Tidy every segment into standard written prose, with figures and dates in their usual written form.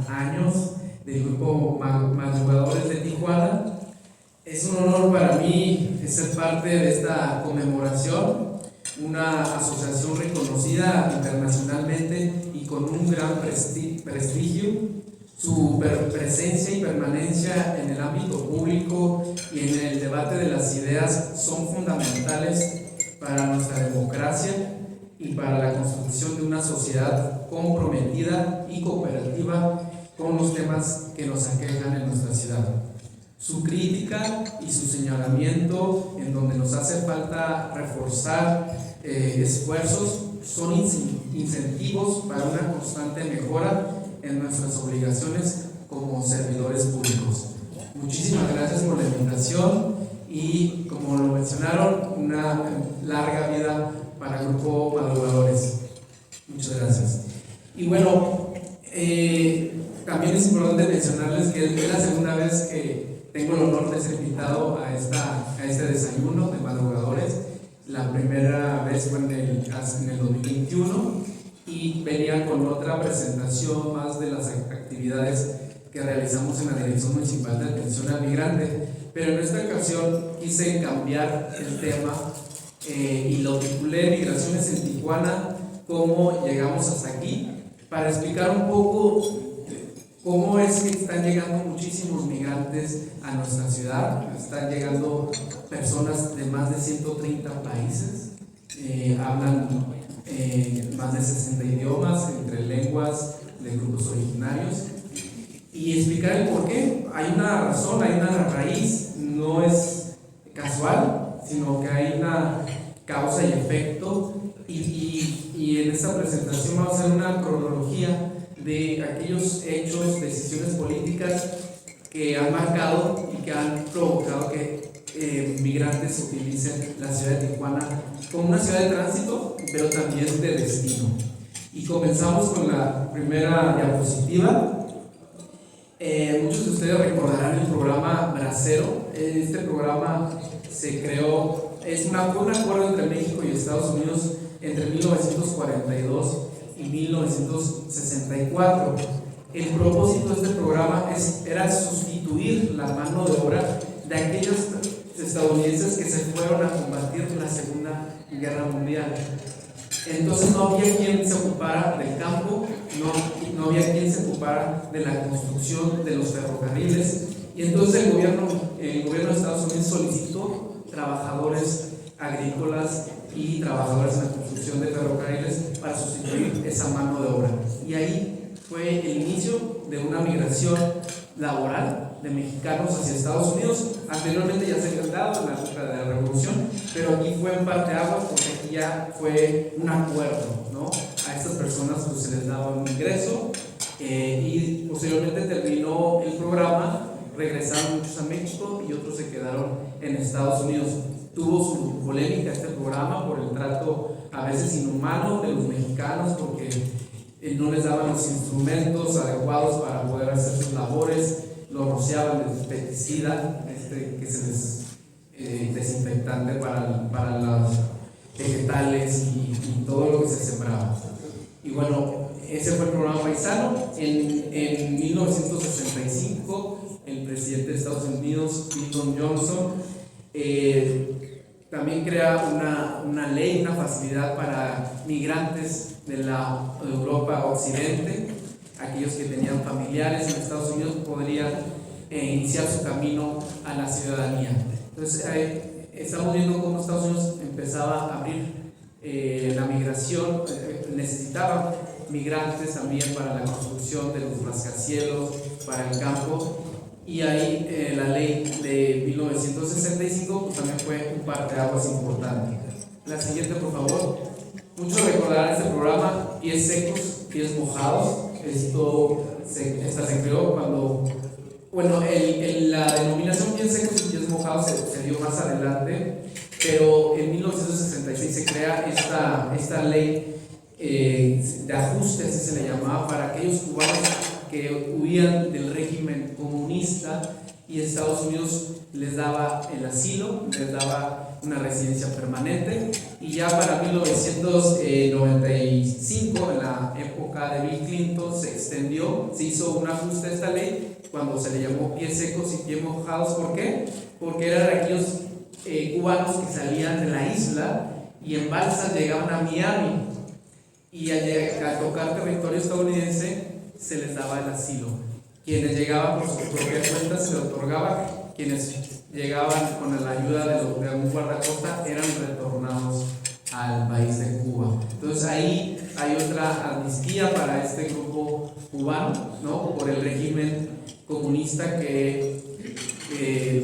años del grupo Madrugadores de Tijuana. Es un honor para mí ser parte de esta conmemoración, una asociación reconocida internacionalmente y con un gran prestigio. Su presencia y permanencia en el ámbito público y en el debate de las ideas son fundamentales para nuestra democracia y para la construcción de una sociedad comprometida y cooperativa con los temas que nos aquejan en nuestra ciudad. Su crítica y su señalamiento, en donde nos hace falta reforzar esfuerzos, son incentivos para una constante mejora en nuestras obligaciones como servidores públicos. Muchísimas gracias por la invitación y, como lo mencionaron, una larga vida para el Grupo Madrugadores. Muchas gracias. Y bueno, también es importante mencionarles que es la segunda vez que tengo el honor de ser invitado a este desayuno de madrugadores. La primera vez fue en el 2021 y venía con otra presentación más de las actividades que realizamos en la Dirección Municipal de Atención al Migrante. Pero en esta ocasión quise cambiar el tema y lo titulé Migraciones en Tijuana, cómo llegamos hasta aquí, para explicar un poco cómo es que están llegando muchísimos migrantes a nuestra ciudad. Están llegando personas de más de 130 países, hablan más de 60 idiomas, entre lenguas de grupos originarios, y explicar el por qué. Hay una razón, hay una raíz, no es casual, sino que hay una causa y efecto, y en esta presentación vamos a hacer una cronología de aquellos hechos, decisiones políticas que han marcado y que han provocado que migrantes utilicen la ciudad de Tijuana como una ciudad de tránsito, pero también de destino. Y comenzamos con la primera diapositiva. Muchos de ustedes recordarán el programa Bracero. Este programa se creó, fue un acuerdo entre México y Estados Unidos entre 1942 y 1964. El propósito de este programa era sustituir la mano de obra de aquellos estadounidenses que se fueron a combatir la Segunda Guerra Mundial. Entonces no había quien se ocupara del campo, no había quien se ocupara de la construcción de los ferrocarriles, y entonces el gobierno de Estados Unidos solicitó trabajadores agrícolas y trabajadores en la construcción de ferrocarriles para sustituir esa mano de obra. Y ahí fue el inicio de una migración laboral de mexicanos hacia Estados Unidos. Anteriormente ya se había dado en la época de la Revolución, pero aquí fue en parteaguas porque aquí ya fue un acuerdo, ¿no? A estas personas pues se les daba un ingreso y posteriormente terminó el programa, regresaron muchos a México y otros se quedaron en Estados Unidos. Tuvo su polémica este programa por el trato a veces inhumano de los mexicanos, porque no les daban los instrumentos adecuados para poder hacer sus labores, los rociaban de pesticida, que se les desinfectante para los vegetales y todo lo que se sembraba. Y bueno, ese fue el programa paisano. En 1965, el presidente de Estados Unidos, Lyndon Johnson, también crea una ley, una facilidad para migrantes de la Europa Occidente. Aquellos que tenían familiares en Estados Unidos podrían iniciar su camino a la ciudadanía. Entonces, estamos viendo cómo Estados Unidos empezaba a abrir la migración, necesitaba migrantes también para la construcción de los rascacielos, para el campo, y ahí la ley de 1965 pues, también fue un parteaguas importante. La siguiente, por favor. Muchos recordarán este programa, Pies Secos, Pies Mojados. Esta se creó cuando, bueno, la denominación Pies Secos y Pies Mojados se dio más adelante, pero en 1966 se crea esta ley de ajuste, así se le llamaba, para aquellos cubanos que huían del régimen comunista, y Estados Unidos les daba el asilo, les daba una residencia permanente, y ya para 1995, en la época de Bill Clinton, se extendió, se hizo un ajuste a esta ley cuando se le llamó pies secos y pies mojados. ¿Por qué? Porque eran aquellos cubanos que salían de la isla y en balsas llegaban a Miami, y al tocar territorio estadounidense se les daba el asilo. Quienes llegaban por su propia cuenta se les otorgaba, quienes llegaban con la ayuda de algún guardacosta eran retornados al país de Cuba. Entonces ahí hay otra amnistía para este grupo cubano, ¿no? Por el régimen comunista que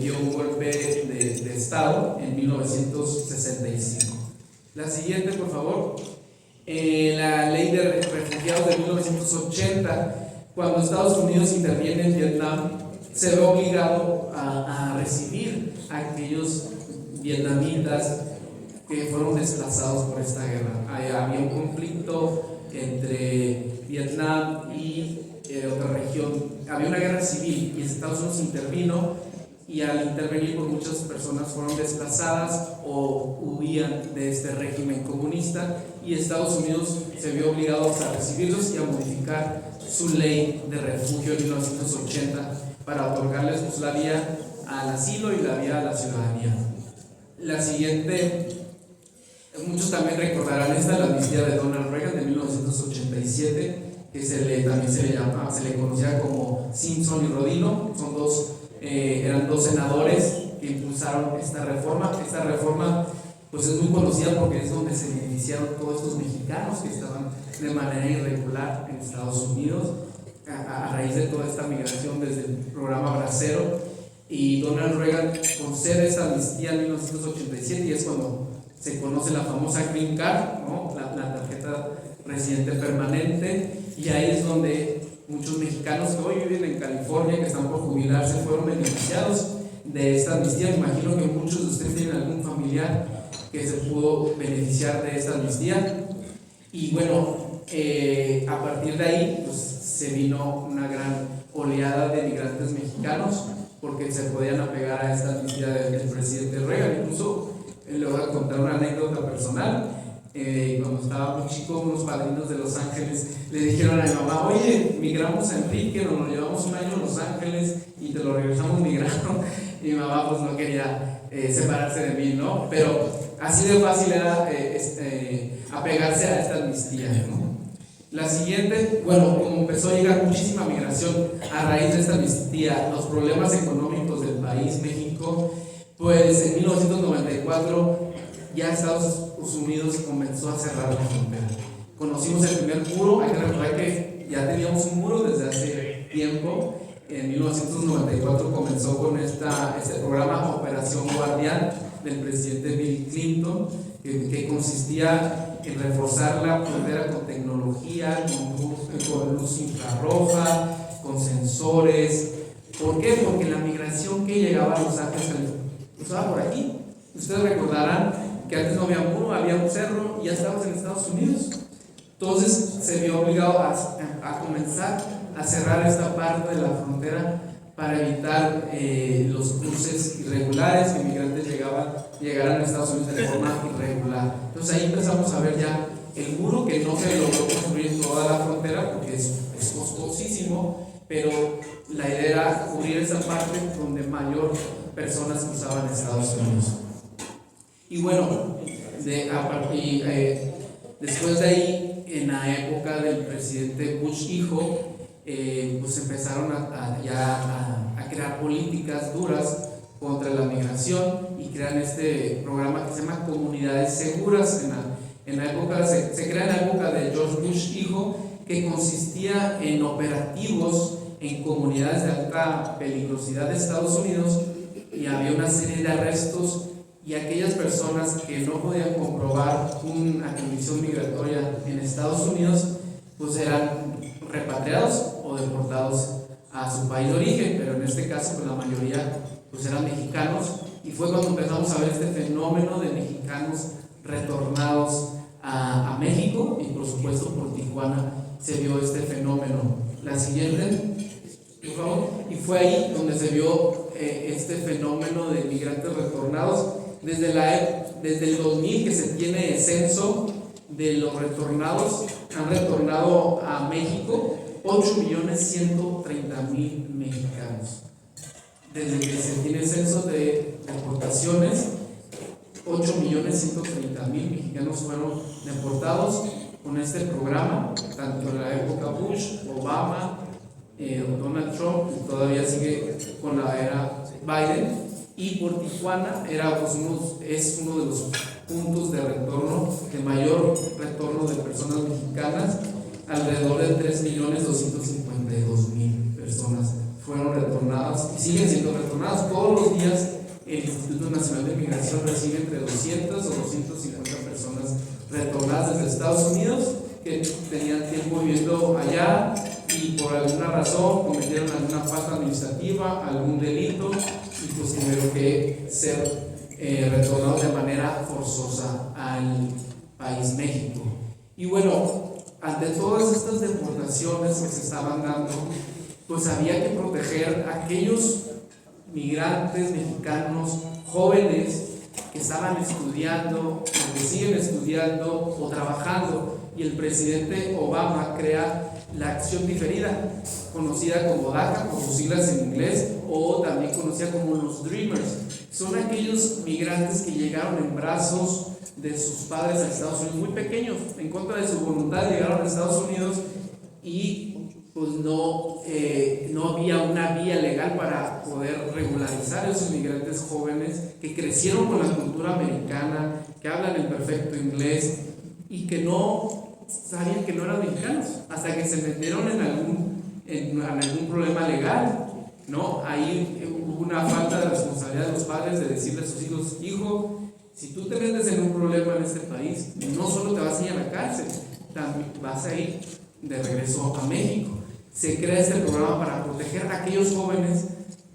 dio un golpe de Estado en 1965. La siguiente, por favor. La ley de refugiados de 1980, cuando Estados Unidos interviene en Vietnam, se ve obligado a recibir a aquellos vietnamitas que fueron desplazados por esta guerra. Había un conflicto entre Vietnam y otra región, había una guerra civil y Estados Unidos intervino, y al intervenir pues muchas personas fueron desplazadas o huían de este régimen comunista, y Estados Unidos se vio obligado a recibirlos y a modificar su ley de refugio en 1980 para otorgarles pues la vía al asilo y la vía a la ciudadanía. La siguiente, muchos también recordarán esta, la amnistía de Donald Reagan de 1987, que también se le conocía como Simpson y Rodino. Eran dos senadores que impulsaron esta reforma. Esta reforma pues es muy conocida porque es donde se beneficiaron todos estos mexicanos que estaban de manera irregular en Estados Unidos a raíz de toda esta migración desde el programa Bracero. Y Donald Reagan concede esta amnistía en 1987, y es cuando se conoce la famosa Green Card, ¿no? la tarjeta residente permanente, y ahí es donde muchos mexicanos que hoy viven en California, que están por jubilarse, fueron beneficiados de esta amnistía. Me imagino que muchos de ustedes tienen algún familiar que se pudo beneficiar de esta amnistía. Y bueno, a partir de ahí pues, se vino una gran oleada de migrantes mexicanos, porque se podían apegar a esta amnistía del presidente Reagan. Incluso le voy a contar una anécdota personal. Cuando estaba muy chico, unos padrinos de Los Ángeles le dijeron a mi mamá: oye, migramos a Enrique, nos llevamos un año a Los Ángeles y te lo regresamos migrando. Y mi mamá pues no quería separarse de mí, ¿no? Pero así de fácil era apegarse a esta amnistía, ¿no? La siguiente, bueno, como empezó a llegar muchísima migración a raíz de esta amnistía, los problemas económicos del país, México, pues en 1994 ya Estados Unidos comenzó a cerrar la frontera. Conocimos el primer muro. Hay que recordar que ya teníamos un muro desde hace tiempo. En 1994 comenzó con este programa Operación Guardián del presidente Bill Clinton, que consistía en reforzar la frontera con tecnología, con luz infrarroja, con sensores. ¿Por qué? Porque la migración que llegaba a Los Ángeles estaba por aquí. Ustedes recordarán que antes no había muro, había un cerro y ya estábamos en Estados Unidos. Entonces se vio obligado a comenzar a cerrar esta parte de la frontera para evitar los cruces irregulares, que migrantes llegaran a Estados Unidos de forma irregular. Entonces ahí empezamos a ver ya el muro, que no se logró construir en toda la frontera porque es costosísimo, pero la idea era cubrir esa parte donde mayor personas cruzaban Estados Unidos. Y bueno, después de ahí, en la época del presidente Bush hijo, pues empezaron a crear políticas duras contra la migración y crean este programa que se llama Comunidades Seguras. En la época, se crea en la época de George Bush hijo, que consistía en operativos en comunidades de alta peligrosidad de Estados Unidos, y había una serie de arrestos, y aquellas personas que no podían comprobar una condición migratoria en Estados Unidos pues eran repatriados o deportados a su país de origen, pero en este caso pues la mayoría pues eran mexicanos, y fue cuando empezamos a ver este fenómeno de mexicanos retornados a México, y por supuesto por Tijuana se vio este fenómeno. La siguiente, por favor. Y fue ahí donde se vio este fenómeno de migrantes retornados, desde el 2000 que se tiene censo de los retornados, han retornado a México 8.130.000 mexicanos. Desde que se tiene censo de deportaciones, 8.130.000 mexicanos fueron deportados con este programa, tanto en la época Bush, Obama, Donald Trump, y todavía sigue con la era Biden. Y por Tijuana es uno de los puntos de retorno, de mayor retorno de personas mexicanas. Alrededor de 3.252.000 personas fueron retornadas y siguen siendo retornadas. Todos los días el Instituto Nacional de Migración recibe entre 200 o 250 personas retornadas desde Estados Unidos que tenían tiempo viviendo allá y por alguna razón cometieron alguna falta administrativa, algún delito, y pues tuvieron que ser retornados de manera forzosa al país México. Y bueno, ante todas estas deportaciones que se estaban dando, pues había que proteger a aquellos migrantes mexicanos jóvenes que estaban estudiando, o que siguen estudiando o trabajando, y el presidente Obama crea la acción diferida, conocida como DACA por sus siglas en inglés, o también conocida como los Dreamers. Son aquellos migrantes que llegaron en brazos de sus padres a Estados Unidos, muy pequeños, en contra de su voluntad llegaron a Estados Unidos, y pues no había una vía legal para poder regularizar a esos migrantes jóvenes que crecieron con la cultura americana, que hablan el perfecto inglés y que no sabían que no eran mexicanos hasta que se metieron en algún problema legal, ¿no? Ahí hubo una falta de responsabilidad de los padres de decirle a sus hijos: hijo, si tú te metes en un problema en este país, no solo te vas a ir a la cárcel, también vas a ir de regreso a México. Se crea este programa para proteger a aquellos jóvenes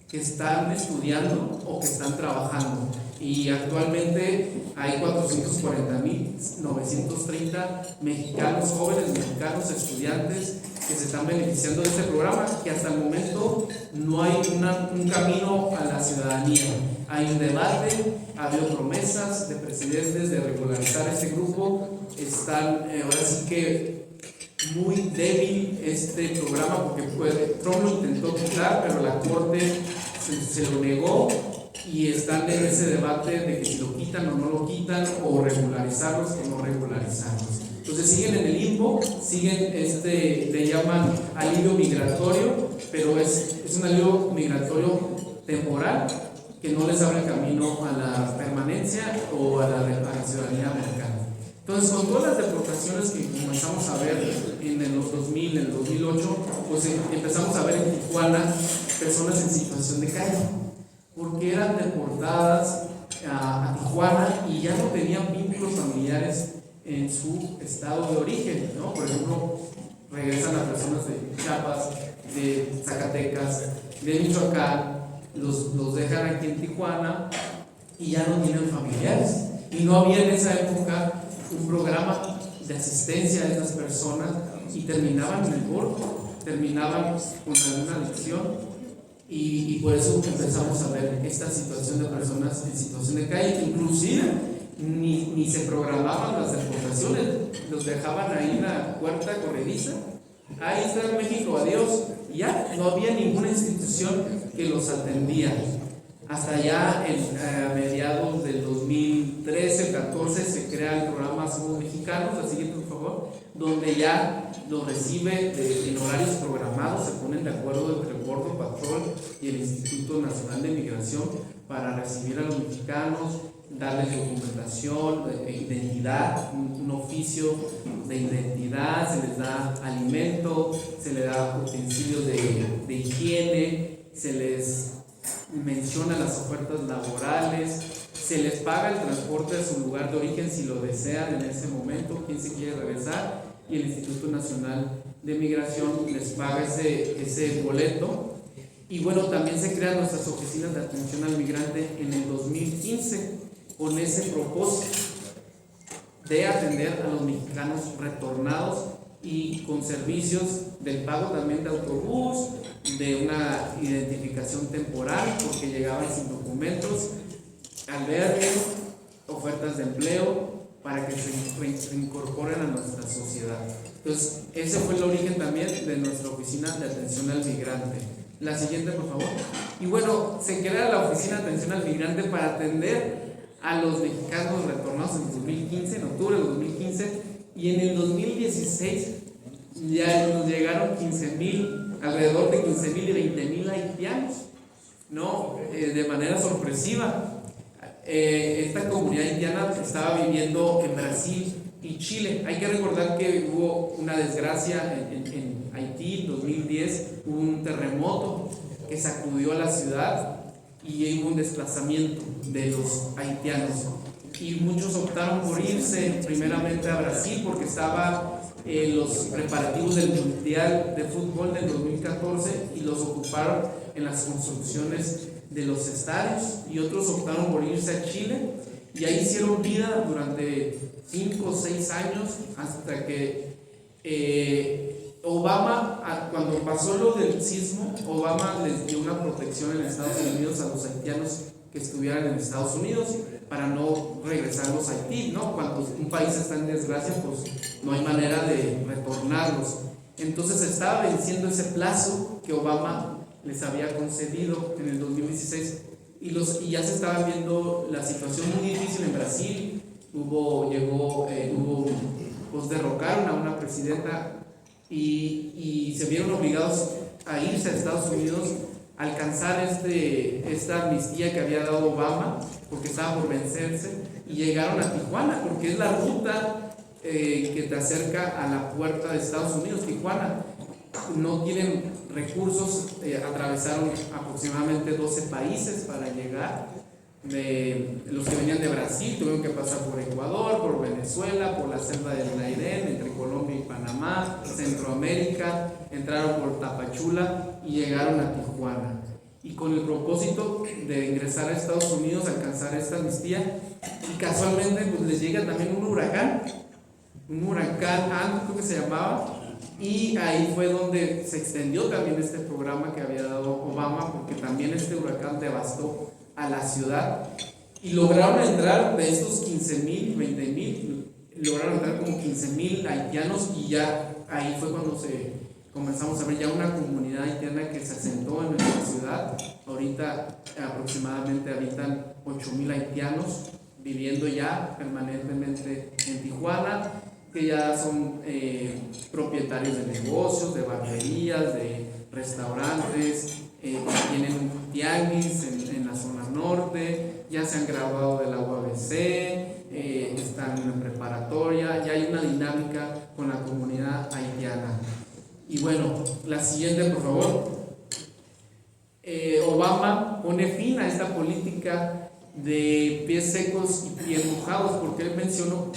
que están estudiando o que están trabajando, y actualmente hay 440.930 mexicanos, jóvenes mexicanos, estudiantes que se están beneficiando de este programa, que hasta el momento no hay un camino a la ciudadanía. Hay un debate, ha habido promesas de presidentes de regularizar este grupo. Están ahora sí que muy débil este programa, porque Trump lo intentó quitar, pero la Corte se lo negó, y están en ese debate de que si lo quitan o no lo quitan, o regularizarlos o no regularizarlos. Entonces siguen en el limbo, le llaman alivio migratorio, pero es un alivio migratorio temporal que no les abre camino a la permanencia o a la ciudadanía americana. Entonces, con todas las deportaciones que comenzamos a ver en los 2000, en el 2008, pues empezamos a ver en Tijuana personas en situación de calle, porque eran deportadas a Tijuana y ya no tenían vínculos familiares en su estado de origen, ¿no? Por ejemplo, regresan a personas de Chiapas, de Zacatecas, de Michoacán, los dejan aquí en Tijuana y ya no tienen familiares. Y no había en esa época un programa de asistencia a esas personas, y terminaban en el borde, terminaban con alguna adicción, y por eso empezamos a ver esta situación de personas en situación de calle. Inclusive ni se programaban las deportaciones, los dejaban ahí en la puerta corrediza: ahí está México, adiós. Ya no había ninguna institución que los atendía. Hasta ya a mediados del 2013-14 se crea el programa Somos Mexicanos, la siguiente por favor, donde ya lo recibe en horarios programados, se ponen de acuerdo entre el Border Patrol y el Instituto Nacional de Migración para recibir a los mexicanos, darles documentación, identidad, un oficio de identidad, se les da alimento, se les da utensilios de higiene, se les menciona las ofertas laborales, se les paga el transporte a su lugar de origen si lo desean en ese momento, quien se quiere regresar, y el Instituto Nacional de Migración les paga ese boleto. Y bueno, también se crean nuestras oficinas de atención al migrante en el 2015 con ese propósito de atender a los mexicanos retornados, y con servicios del pago también de autobús, de una identificación temporal porque llegaban sin documentos, albergue, para que se incorporen a nuestra sociedad. Entonces, ese fue el origen también de nuestra oficina de atención al migrante. La siguiente, por favor. Y bueno, se crea la oficina de atención al migrante para atender a los mexicanos retornados en 2015, en octubre de 2015, y en el 2016 ya nos llegaron 15,000, alrededor de 15,000 y 20,000 haitianos, ¿no? De manera sorpresiva. Esta comunidad haitiana estaba viviendo en Brasil y Chile. Hay que recordar que hubo una desgracia en Haití en 2010, hubo un terremoto que sacudió a la ciudad y hubo un desplazamiento de los haitianos. Y muchos optaron por irse primeramente a Brasil porque estaba los preparativos del Mundial de Fútbol del 2014 y los ocuparon en las construcciones de los estadios, y otros optaron por irse a Chile y ahí hicieron vida durante 5 o 6 años hasta que Obama, cuando pasó lo del sismo, Obama les dio una protección en Estados Unidos a los haitianos que estuvieran en Estados Unidos para no regresarlos a Haití, ¿no? Cuando un país está en desgracia, pues no hay manera de retornarlos. Entonces estaba venciendo ese plazo que Obama les había concedido en el 2016 y ya se estaba viendo la situación muy difícil en Brasil. Pues derrocaron a una presidenta y se vieron obligados a irse a Estados Unidos a alcanzar esta amnistía que había dado Obama porque estaba por vencerse, y llegaron a Tijuana porque es la ruta que te acerca a la puerta de Estados Unidos. Tijuana no tienen recursos, atravesaron aproximadamente 12 países para llegar. Los que venían de Brasil tuvieron que pasar por Ecuador, por Venezuela, por la selva del Darién, entre Colombia y Panamá, Centroamérica, entraron por Tapachula y llegaron a Tijuana. Y con el propósito de ingresar a Estados Unidos, alcanzar esta amnistía, y casualmente pues les llega también un huracán creo que se llamaba, y ahí fue donde se extendió también este programa que había dado Obama, porque también este huracán devastó a la ciudad y lograron entrar de estos 15,000, 20,000, lograron entrar como 15,000 haitianos, y ya ahí fue cuando comenzamos a ver ya una comunidad haitiana que se asentó en nuestra ciudad. Ahorita aproximadamente habitan 8,000 haitianos viviendo ya permanentemente en Tijuana, que ya son propietarios de negocios, de barberías, de restaurantes, tienen un tianguis en la zona norte, ya se han graduado de la UABC, están en preparatoria, ya hay una dinámica con la comunidad haitiana. Y bueno, la siguiente, por favor. Obama pone fin a esta política de pies secos y pies mojados, porque él mencionó,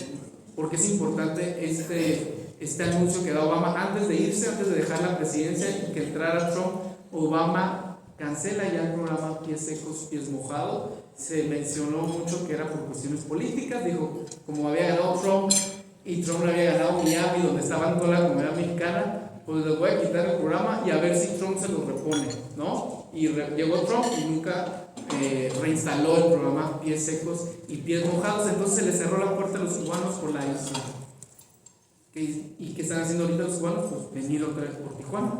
porque es importante este anuncio que da Obama antes de irse, antes de dejar la presidencia y que entrara Trump. Obama cancela ya el programa Pies Secos, Pies Mojados. Se mencionó mucho que era por cuestiones políticas. Dijo, como había ganado Trump y Trump había ganado Miami, donde estaban toda la comunidad mexicana, pues les voy a quitar el programa y a ver si Trump se lo repone, ¿no? Y llegó Trump y nunca reinstaló el programa Pies Secos y Pies Mojados. Entonces se le cerró la puerta a los cubanos por la isla. ¿Y qué están haciendo ahorita los cubanos? Pues venir otra vez por Tijuana.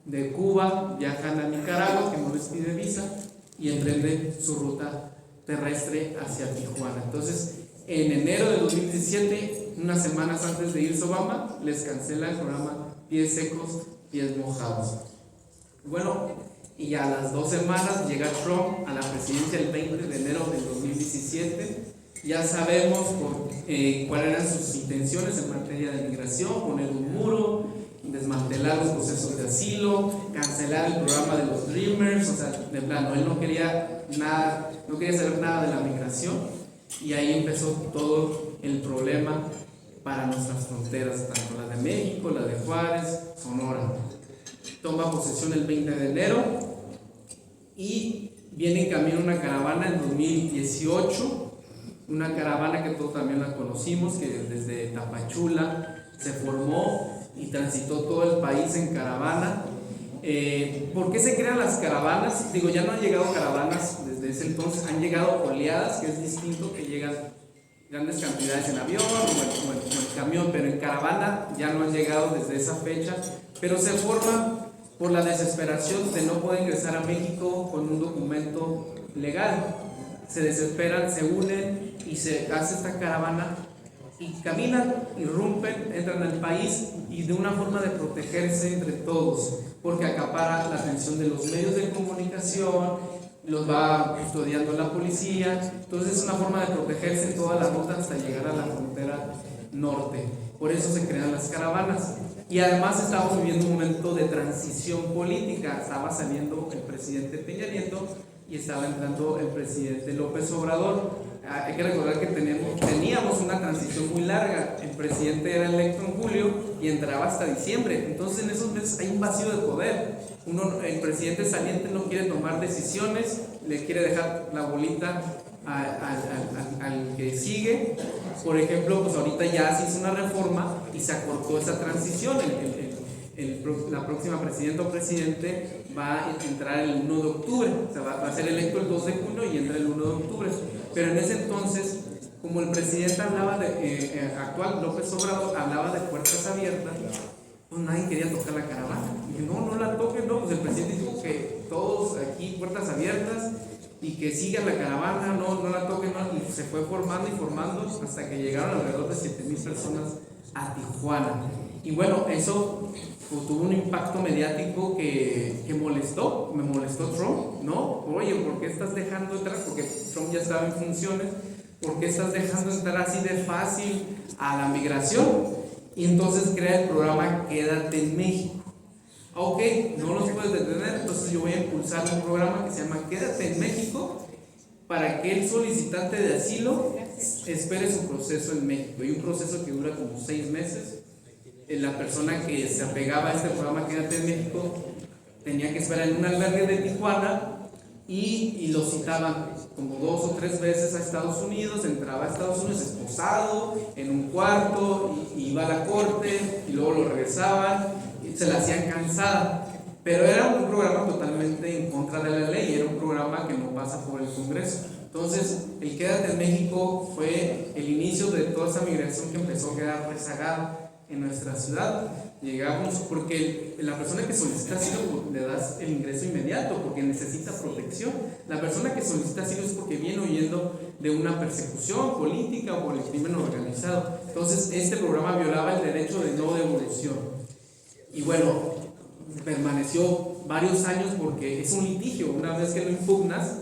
De Cuba viajan a Nicaragua, que no les pide visa, y emprenden su ruta terrestre hacia Tijuana. Entonces, en enero de 2017, unas semanas antes de irse Obama, les cancela el programa Pies Secos, Pies Mojados. Bueno, y a las 2 semanas llega Trump a la presidencia el 20 de enero del 2017. Ya sabemos cuáles eran sus intenciones en materia de migración: poner un muro, desmantelar los procesos de asilo, cancelar el programa de los Dreamers. O sea, de plano, él no quería nada, no quería saber nada de la migración, y ahí empezó todo el problema para nuestras fronteras, tanto la de México, la de Juárez, Sonora. Toma posesión el 20 de enero y viene en camino una caravana en 2018, una caravana que todos también la conocimos, que desde Tapachula se formó y transitó todo el país en caravana. ¿Por qué se crean las caravanas? Digo, ya no han llegado caravanas desde ese entonces, han llegado oleadas, que es distinto, que llegan grandes cantidades en avión o en camión, pero en caravana ya no han llegado desde esa fecha, pero se forma por la desesperación de no poder ingresar a México con un documento legal. Se desesperan, se unen y se hace esta caravana y caminan, irrumpen, entran al país y de una forma de protegerse entre todos, porque acapara la atención de los medios de comunicación, los va custodiando la policía. Entonces es una forma de protegerse en toda la ruta hasta llegar a la frontera norte. Por eso se crean las caravanas. Y además estamos viviendo un momento de transición política. Estaba saliendo el presidente Peña Nieto y estaba entrando el presidente López Obrador. Hay que recordar que teníamos una transición muy larga. El presidente era electo en julio y entraba hasta diciembre. Entonces en esos meses hay un vacío de poder. El presidente saliente no quiere tomar decisiones, le quiere dejar la bolita al que sigue. Por ejemplo, pues ahorita ya se hizo una reforma y se acortó esa transición. La próxima presidenta o presidente va a entrar el 1 de octubre, o sea, va a ser electo el 2 de junio y entra el 1 de octubre. Pero en ese entonces, como el presidente hablaba actual López Obrador hablaba de puertas abiertas, pues nadie quería tocar la caravana. Y dije, no la toquen, no, pues el presidente dijo que todos aquí puertas abiertas y que sigan la caravana, no la toquen, no. Y se fue formando y formando hasta que llegaron alrededor de 7,000 personas a Tijuana. Y bueno, eso tuvo un impacto mediático que me molestó Trump, ¿no? Oye, ¿por qué estás dejando entrar? Porque Trump ya estaba en funciones, ¿por qué estás dejando entrar así de fácil a la migración? Y entonces crea el programa Quédate en México. Ok, no los puedes detener, entonces yo voy a impulsar un programa que se llama Quédate en México para que el solicitante de asilo espere su proceso en México. Hay un proceso que dura como 6 meses. La persona que se apegaba a este programa Quédate en México tenía que esperar en un albergue de Tijuana y lo citaban como 2 o 3 veces a Estados Unidos. Entraba a Estados Unidos esposado en un cuarto y iba a la corte y luego lo regresaban y se la hacían cansada. Pero era un programa totalmente en contra de la ley, era un programa que no pasa por el Congreso. Entonces, el Quédate en México fue el inicio de toda esa migración que empezó a quedar rezagada en nuestra ciudad. Llegamos porque la persona que solicita asilo le das el ingreso inmediato porque necesita protección. La persona que solicita asilo es porque viene huyendo de una persecución política o por el crimen organizado. Entonces este programa violaba el derecho de no devolución y bueno, permaneció varios años porque es un litigio. Una vez que lo impugnas,